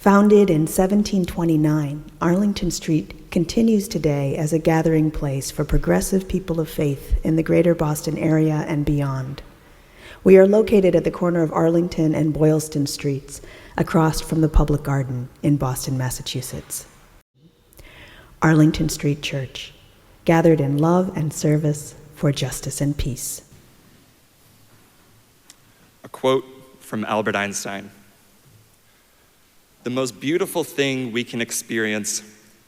Founded in 1729, Arlington Street continues today as a gathering place for progressive people of faith in the greater Boston area and beyond. We are located at the corner of Arlington and Boylston Streets, across from the Public Garden in Boston, Massachusetts. Arlington Street Church, gathered in love and service for justice and peace. A quote from Albert Einstein: "The most beautiful thing we can experience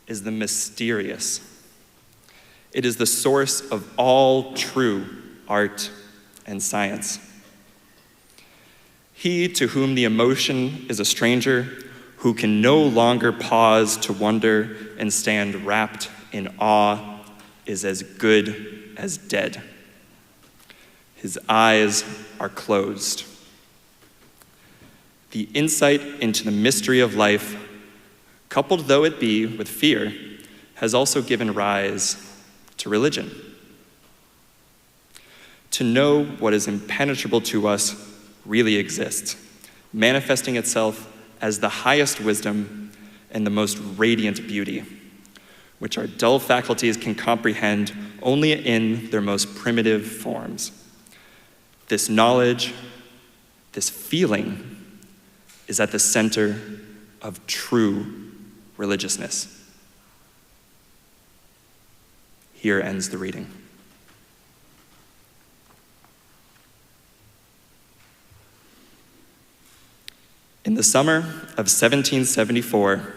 is the mysterious. It is the source of all true art and science. He to whom the emotion is a stranger, who can no longer pause to wonder and stand wrapped in awe, is as good as dead. His eyes are closed." The insight into the mystery of life, coupled though it be with fear, has also given rise to religion. To know what is impenetrable to us really exists, manifesting itself as the highest wisdom and the most radiant beauty, which our dull faculties can comprehend only in their most primitive forms. This knowledge, this feeling, is at the center of true religiousness. Here ends the reading. In the summer of 1774,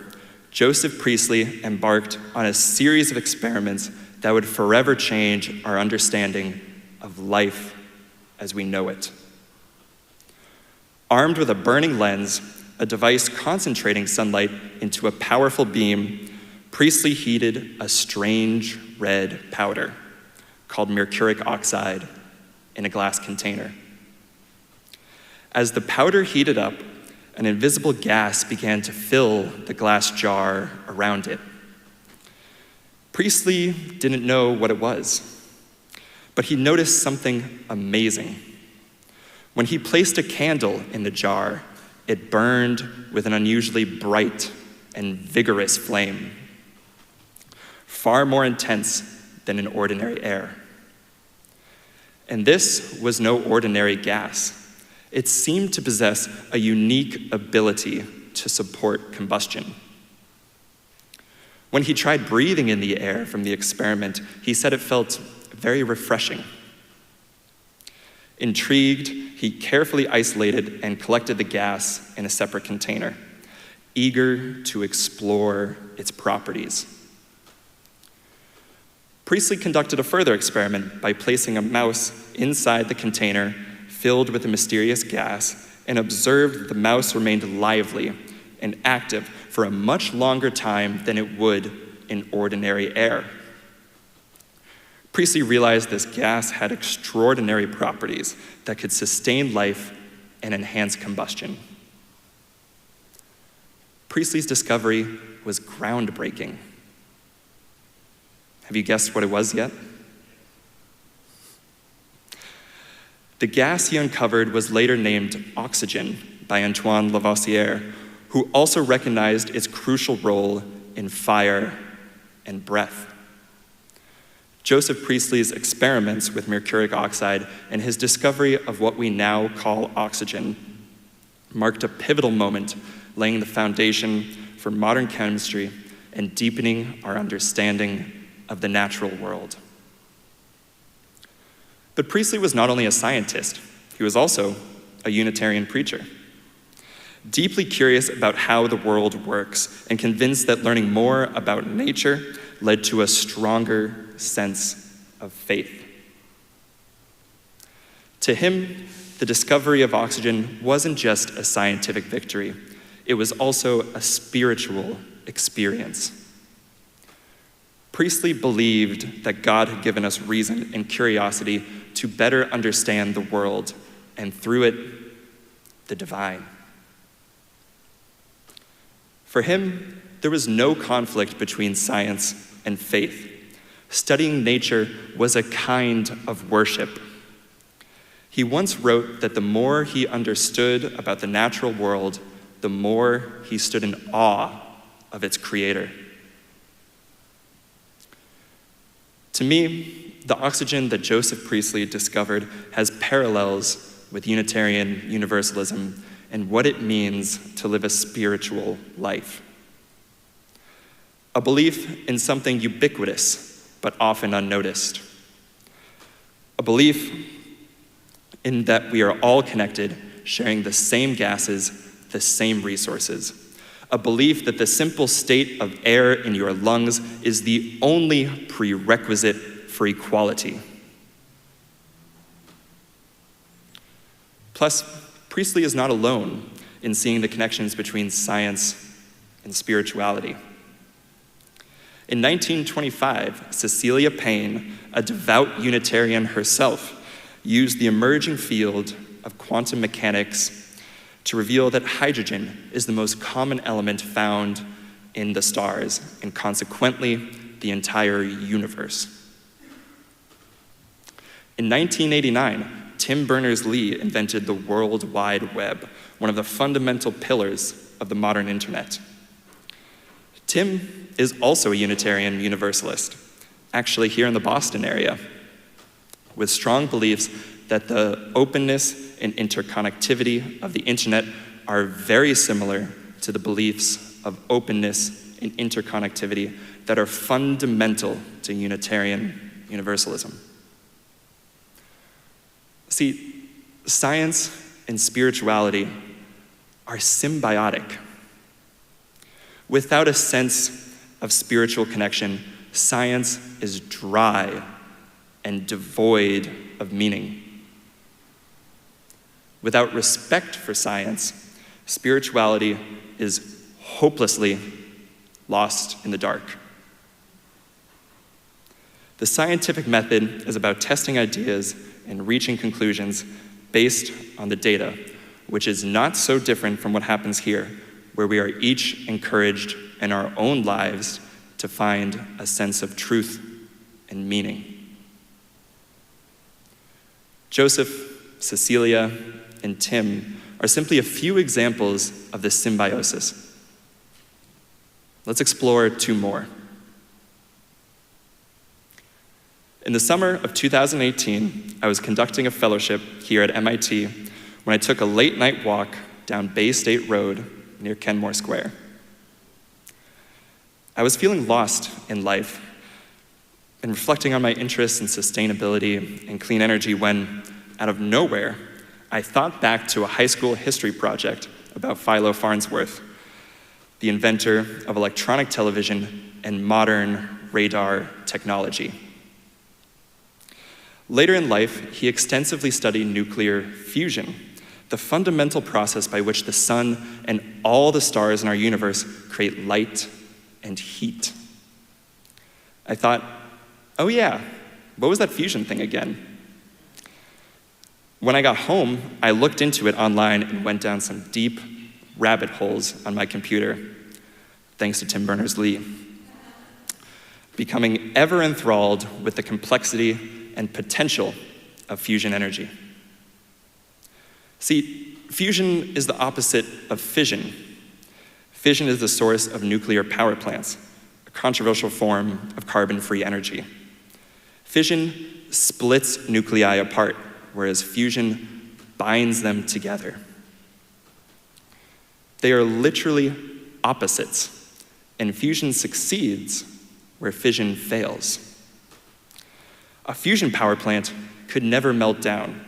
Joseph Priestley embarked on a series of experiments that would forever change our understanding of life as we know it. Armed with a burning lens, a device concentrating sunlight into a powerful beam, Priestley heated a strange red powder called mercuric oxide in a glass container. As the powder heated up, an invisible gas began to fill the glass jar around it. Priestley didn't know what it was, but he noticed something amazing. When he placed a candle in the jar, it burned with an unusually bright and vigorous flame, far more intense than in ordinary air. And this was no ordinary gas. It seemed to possess a unique ability to support combustion. When he tried breathing in the air from the experiment, he said it felt very refreshing. Intrigued, he carefully isolated and collected the gas in a separate container, eager to explore its properties. Priestley conducted a further experiment by placing a mouse inside the container filled with the mysterious gas, and observed that the mouse remained lively and active for a much longer time than it would in ordinary air. Priestley realized this gas had extraordinary properties that could sustain life and enhance combustion. Priestley's discovery was groundbreaking. Have you guessed what it was yet? The gas he uncovered was later named oxygen by Antoine Lavoisier, who also recognized its crucial role in fire and breath. Joseph Priestley's experiments with mercuric oxide and his discovery of what we now call oxygen marked a pivotal moment, laying the foundation for modern chemistry and deepening our understanding of the natural world. But Priestley was not only a scientist, he was also a Unitarian preacher. Deeply curious about how the world works and convinced that learning more about nature led to a stronger sense of faith. To him, the discovery of oxygen wasn't just a scientific victory, it was also a spiritual experience. Priestley believed that God had given us reason and curiosity to better understand the world, and through it, the divine. For him, there was no conflict between science and faith. Studying nature was a kind of worship. He once wrote that the more he understood about the natural world, the more he stood in awe of its creator. To me, the oxygen that Joseph Priestley discovered has parallels with Unitarian Universalism and what it means to live a spiritual life. A belief in something ubiquitous, but often unnoticed. A belief in that we are all connected, sharing the same gases, the same resources. A belief that the simple state of air in your lungs is the only prerequisite for equality. Plus, Priestley is not alone in seeing the connections between science and spirituality. In 1925, Cecilia Payne, a devout Unitarian herself, used the emerging field of quantum mechanics to reveal that hydrogen is the most common element found in the stars, and consequently, the entire universe. In 1989, Tim Berners-Lee invented the World Wide Web, one of the fundamental pillars of the modern internet. Tim is also a Unitarian Universalist, actually here in the Boston area, with strong beliefs that the openness and interconnectivity of the internet are very similar to the beliefs of openness and interconnectivity that are fundamental to Unitarian Universalism. See, science and spirituality are symbiotic. Without a sense of spiritual connection, science is dry and devoid of meaning. Without respect for science, spirituality is hopelessly lost in the dark. The scientific method is about testing ideas and reaching conclusions based on the data, which is not so different from what happens here, where we are each encouraged in our own lives to find a sense of truth and meaning. Joseph, Cecilia, and Tim are simply a few examples of this symbiosis. Let's explore two more. In the summer of 2018, I was conducting a fellowship here at MIT when I took a late night walk down Bay State Road near Kenmore Square. I was feeling lost in life and reflecting on my interests in sustainability and clean energy when, out of nowhere, I thought back to a high school history project about Philo Farnsworth, the inventor of electronic television and modern radar technology. Later in life, he extensively studied nuclear fusion, the fundamental process by which the sun and all the stars in our universe create light and heat. I thought, oh yeah, what was that fusion thing again? When I got home, I looked into it online and went down some deep rabbit holes on my computer, thanks to Tim Berners-Lee, becoming ever enthralled with the complexity and potential of fusion energy. See, fusion is the opposite of fission. Fission is the source of nuclear power plants, a controversial form of carbon-free energy. Fission splits nuclei apart, whereas fusion binds them together. They are literally opposites, and fusion succeeds where fission fails. A fusion power plant could never melt down.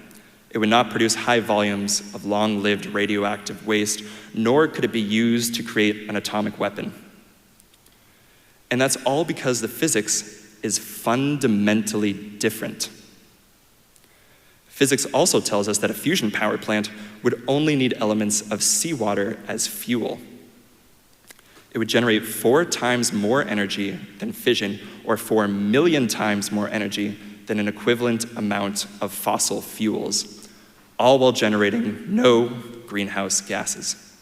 It would not produce high volumes of long-lived radioactive waste, nor could it be used to create an atomic weapon. And that's all because the physics is fundamentally different. Physics also tells us that a fusion power plant would only need elements of seawater as fuel. It would generate 4 times more energy than fission, or 4 million times more energy than an equivalent amount of fossil fuels, all while generating no greenhouse gases.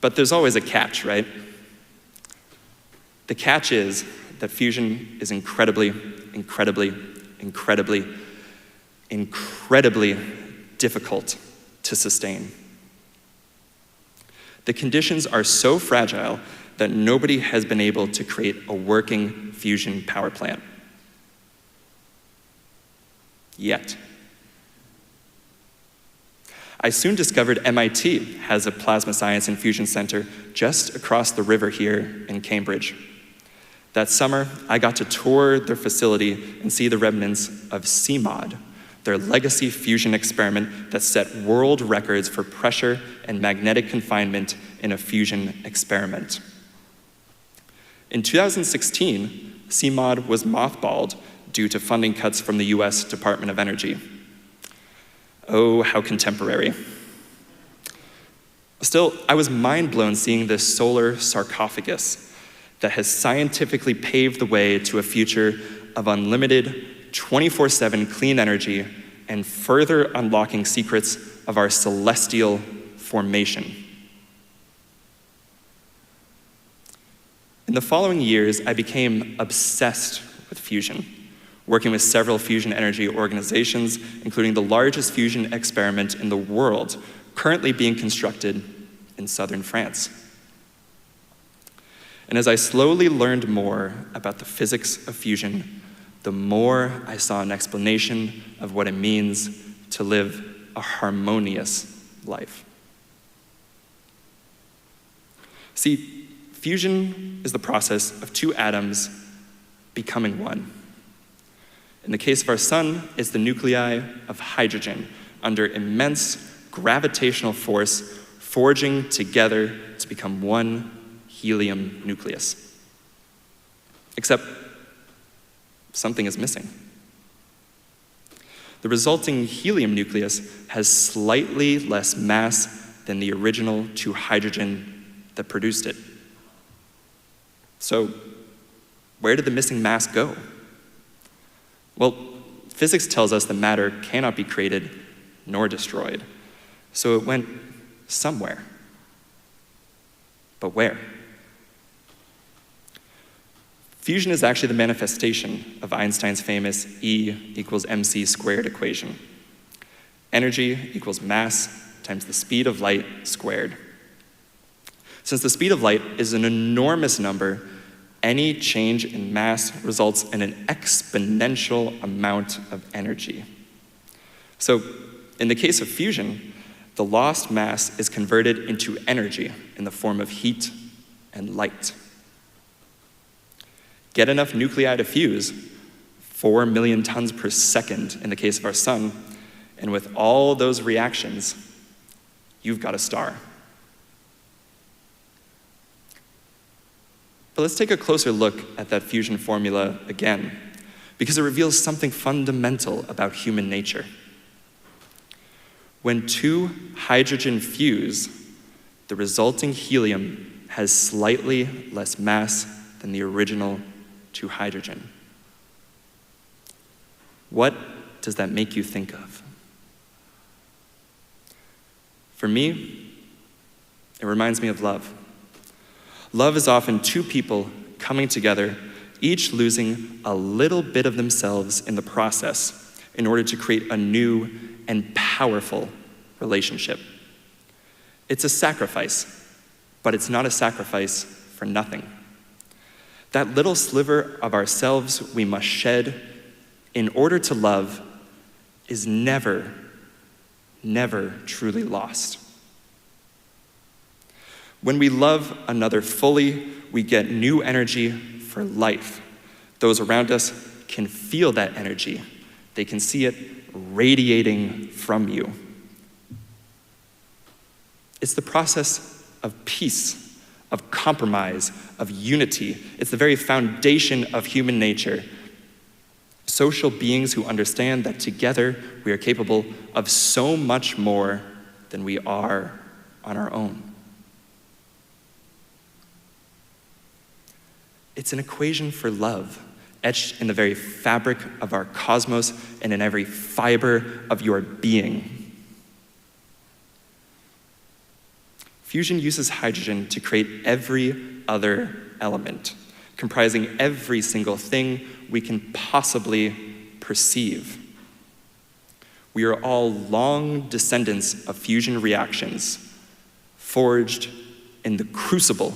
But there's always a catch, right? The catch is that fusion is incredibly difficult to sustain. The conditions are so fragile that nobody has been able to create a working fusion power plant. Yet. I soon discovered MIT has a plasma science and fusion center just across the river here in Cambridge. That summer, I got to tour their facility and see the remnants of CMOD, their legacy fusion experiment that set world records for pressure and magnetic confinement in a fusion experiment. In 2016, CMOD was mothballed due to funding cuts from the US Department of Energy. Oh, how contemporary. Still, I was mind-blown seeing this solar sarcophagus that has scientifically paved the way to a future of unlimited, 24/7 clean energy and further unlocking secrets of our celestial formation. In the following years, I became obsessed with fusion, working with several fusion energy organizations, including the largest fusion experiment in the world, currently being constructed in southern France. And as I slowly learned more about the physics of fusion, the more I saw an explanation of what it means to live a harmonious life. See, fusion is the process of two atoms becoming one. In the case of our sun, it's the nuclei of hydrogen under immense gravitational force forging together to become one helium nucleus. Except something is missing. The resulting helium nucleus has slightly less mass than the original two hydrogen that produced it. So, where did the missing mass go? Well, physics tells us that matter cannot be created nor destroyed. So it went somewhere. But where? Fusion is actually the manifestation of Einstein's famous E equals mc squared equation. Energy equals mass times the speed of light squared. Since the speed of light is an enormous number, any change in mass results in an exponential amount of energy. So, in the case of fusion, the lost mass is converted into energy in the form of heat and light. Get enough nuclei to fuse, 4 million tons per second in the case of our sun, and with all those reactions, you've got a star. But let's take a closer look at that fusion formula again, because it reveals something fundamental about human nature. When two hydrogen fuse, the resulting helium has slightly less mass than the original two hydrogen. What does that make you think of? For me, it reminds me of love. Love is often two people coming together, each losing a little bit of themselves in the process in order to create a new and powerful relationship. It's a sacrifice, but it's not a sacrifice for nothing. That little sliver of ourselves we must shed in order to love is never, never truly lost. When we love another fully, we get new energy for life. Those around us can feel that energy. They can see it radiating from you. It's the process of peace, of compromise, of unity. It's the very foundation of human nature. Social beings who understand that together we are capable of so much more than we are on our own. It's an equation for love, etched in the very fabric of our cosmos and in every fiber of your being. Fusion uses hydrogen to create every other element, comprising every single thing we can possibly perceive. We are all long descendants of fusion reactions, forged in the crucible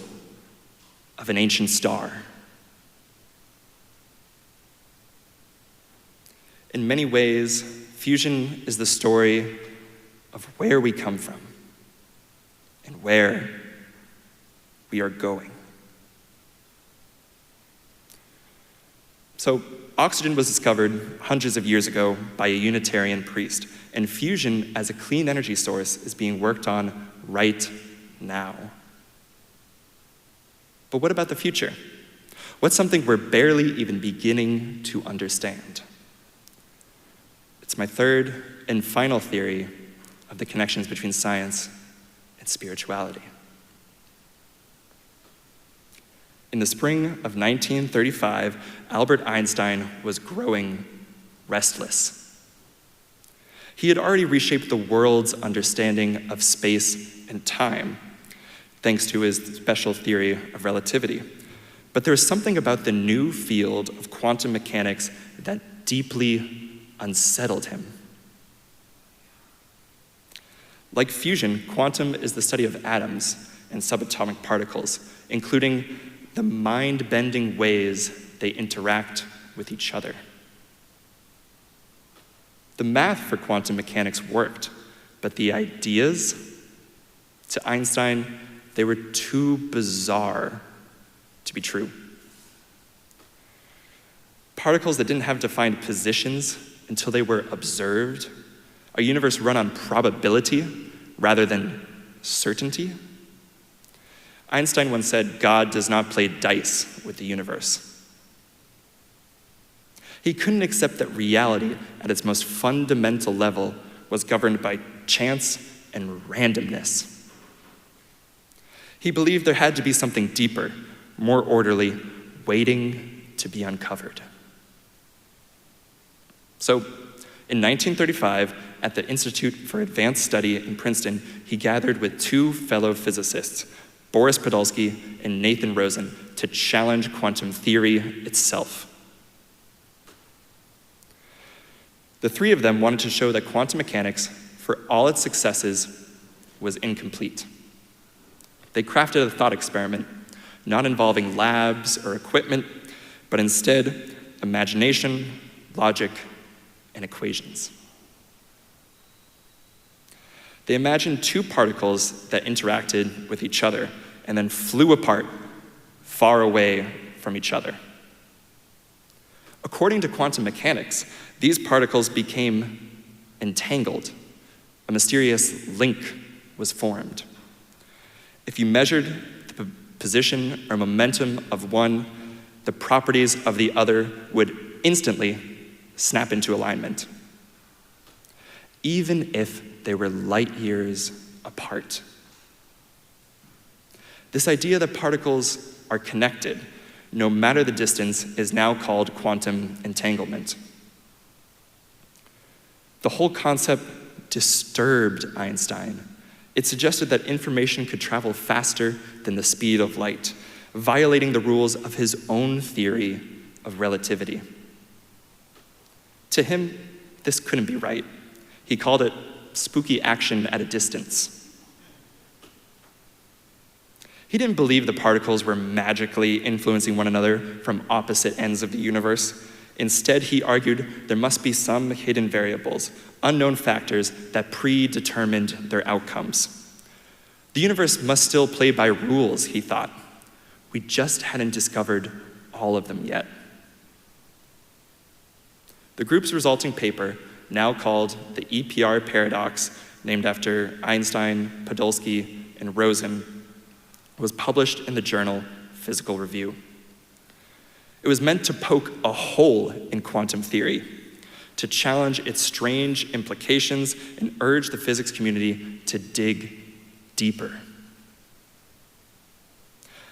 of an ancient star. In many ways, fusion is the story of where we come from and where we are going. So, oxygen was discovered hundreds of years ago by a Unitarian priest, and fusion as a clean energy source is being worked on right now. But what about the future? What's something we're barely even beginning to understand? It's my third and final theory of the connections between science and spirituality. In the spring of 1935, Albert Einstein was growing restless. He had already reshaped the world's understanding of space and time, thanks to his special theory of relativity. But there was something about the new field of quantum mechanics that deeply unsettled him. Like fusion, quantum is the study of atoms and subatomic particles, including the mind-bending ways they interact with each other. The math for quantum mechanics worked, but the ideas, to Einstein, they were too bizarre to be true. Particles that didn't have defined positions until they were observed, a universe run on probability rather than certainty. Einstein once said, "God does not play dice with the universe." He couldn't accept that reality at its most fundamental level was governed by chance and randomness. He believed there had to be something deeper, more orderly, waiting to be uncovered. So, in 1935, at the Institute for Advanced Study in Princeton, he gathered with two fellow physicists, Boris Podolsky and Nathan Rosen, to challenge quantum theory itself. The three of them wanted to show that quantum mechanics, for all its successes, was incomplete. They crafted a thought experiment, not involving labs or equipment, but instead imagination, logic, and equations. They imagined two particles that interacted with each other and then flew apart far away from each other. According to quantum mechanics, these particles became entangled. A mysterious link was formed. If you measured the position or momentum of one, the properties of the other would instantly snap into alignment, even if they were light years apart. This idea that particles are connected, no matter the distance, is now called quantum entanglement. The whole concept disturbed Einstein. It suggested that information could travel faster than the speed of light, violating the rules of his own theory of relativity. To him, this couldn't be right. He called it spooky action at a distance. He didn't believe the particles were magically influencing one another from opposite ends of the universe. Instead, he argued there must be some hidden variables, unknown factors that predetermined their outcomes. The universe must still play by rules, he thought. We just hadn't discovered all of them yet. The group's resulting paper, now called the EPR paradox, named after Einstein, Podolsky, and Rosen, was published in the journal Physical Review. It was meant to poke a hole in quantum theory, to challenge its strange implications and urge the physics community to dig deeper.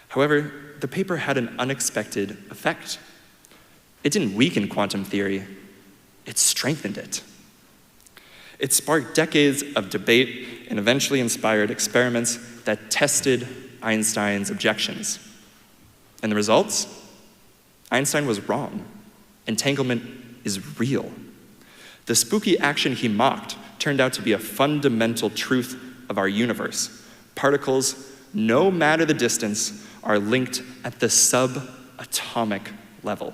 However, the paper had an unexpected effect. It didn't weaken quantum theory, it strengthened it. It sparked decades of debate and eventually inspired experiments that tested Einstein's objections. And the results? Einstein was wrong. Entanglement is real. The spooky action he mocked turned out to be a fundamental truth of our universe. Particles, no matter the distance, are linked at the subatomic level,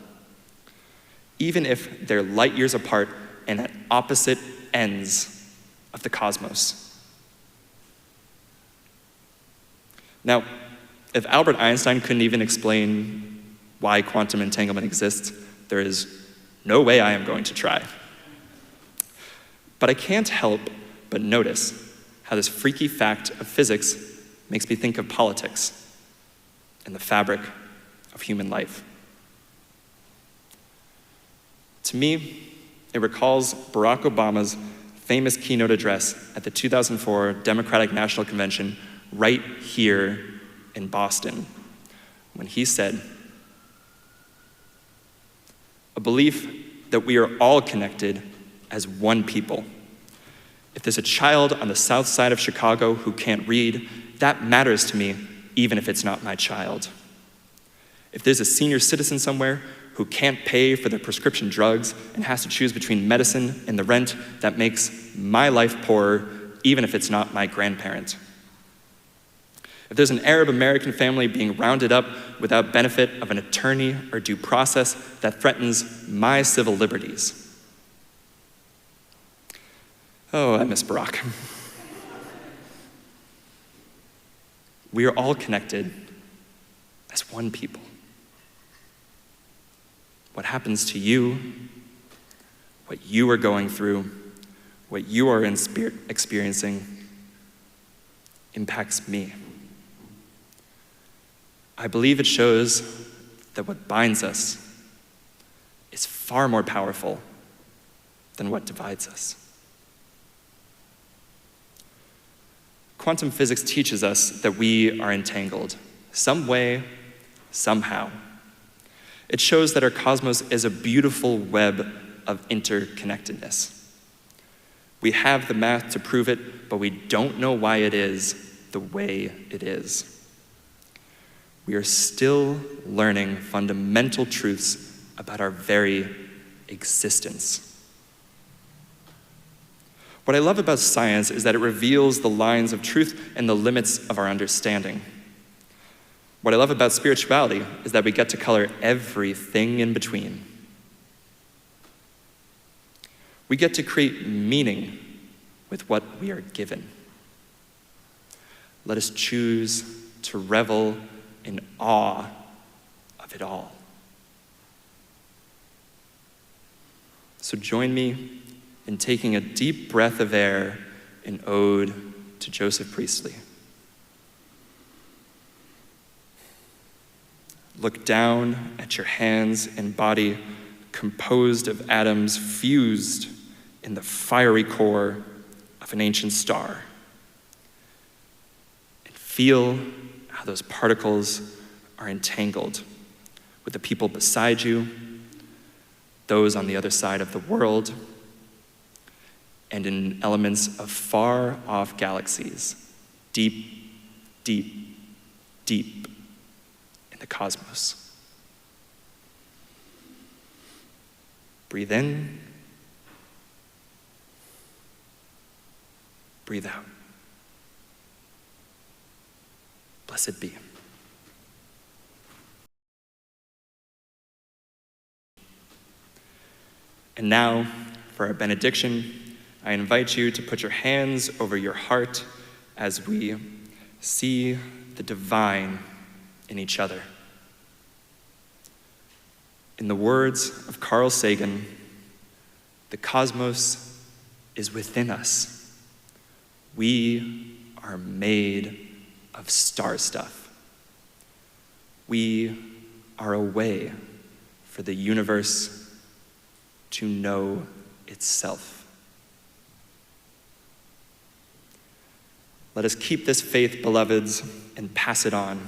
even if they're light years apart and at opposite ends of the cosmos. Now, if Albert Einstein couldn't even explain why quantum entanglement exists, there is no way I am going to try. But I can't help but notice how this freaky fact of physics makes me think of politics and the fabric of human life. To me, it recalls Barack Obama's famous keynote address at the 2004 Democratic National Convention right here in Boston, when he said, "A belief that we are all connected as one people. If there's a child on the south side of Chicago who can't read, that matters to me, even if it's not my child. If there's a senior citizen somewhere who can't pay for their prescription drugs and has to choose between medicine and the rent, that makes my life poorer, even if it's not my grandparent. If there's an Arab American family being rounded up without benefit of an attorney or due process, that threatens my civil liberties." Oh, I miss Barack. We are all connected as one people. What happens to you, what you are going through, what you are experiencing, impacts me. I believe it shows that what binds us is far more powerful than what divides us. Quantum physics teaches us that we are entangled, some way, somehow. It shows that our cosmos is a beautiful web of interconnectedness. We have the math to prove it, but we don't know why it is the way it is. We are still learning fundamental truths about our very existence. What I love about science is that it reveals the lines of truth and the limits of our understanding. What I love about spirituality is that we get to color everything in between. We get to create meaning with what we are given. Let us choose to revel in awe of it all. So join me in taking a deep breath of air in ode to Joseph Priestley. Look down at your hands and body composed of atoms fused in the fiery core of an ancient star. And feel how those particles are entangled with the people beside you, those on the other side of the world, and in elements of far-off galaxies, deep, deep, deep in the cosmos. Breathe in, breathe out. Blessed be. And now, for our benediction, I invite you to put your hands over your heart as we see the divine in each other. In the words of Carl Sagan, the cosmos is within us. We are made of star stuff. We are a way for the universe to know itself. Let us keep this faith, beloveds, and pass it on.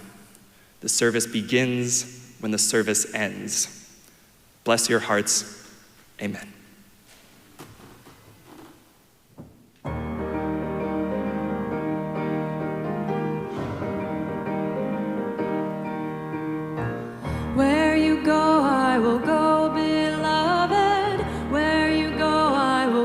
The service begins when the service ends. Bless your hearts. Amen. Where you go, I will go, beloved. Where you go, I will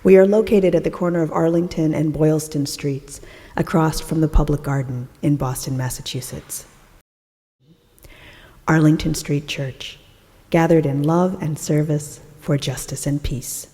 We are located at the corner of Arlington and Boylston Streets, across from the Public Garden in Boston, Massachusetts. Arlington Street Church, gathered in love and service for justice and peace.